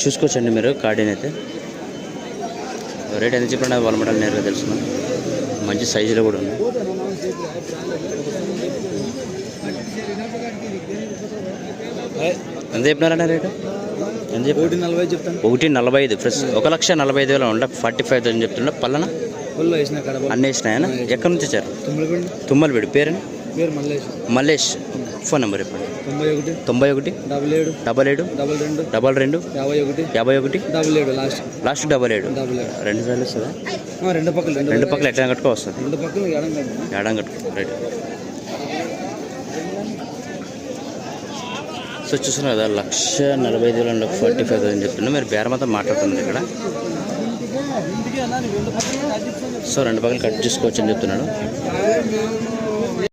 చూసుకోవచ్చండి మీరు కాడీని అయితే రేట్ ఎంత చెప్పండి వాళ్ళ మటన్ నేరుగా తెలుసుకున్నాం. మంచి సైజులో కూడా ఉంది. ఎంత చెప్పినారంటే రేటు? ఎంత చెప్పి? 140 చెప్తాను. 145 ఫ్రెష్ 1,45,000 ఉండ 45,000 చెప్తుండే. పల్లన అన్నీ వేసినాయన. ఎక్కడి నుంచి వచ్చారు? తుమ్మలపేడు. పేరు మల్లేష్. ఫోన్ నెంబర్ చెప్పండి. 91 77 22 51 లాస్ట్ 77. 2 సార్లు వస్తుందా? రెండు పక్కలు ఎట్లా కట్టుకో వస్తుంది? ఎడం కట్టుకో. రైట్. సో చూస్తున్నారు కదా 1,45,000 45,000 చెప్తున్నా. మీరు బేరమంతా మాట్లాడుతున్నారు ఇక్కడ. సో 2 పక్కలు కట్ చేసుకోవచ్చు అని చెప్తున్నాడు.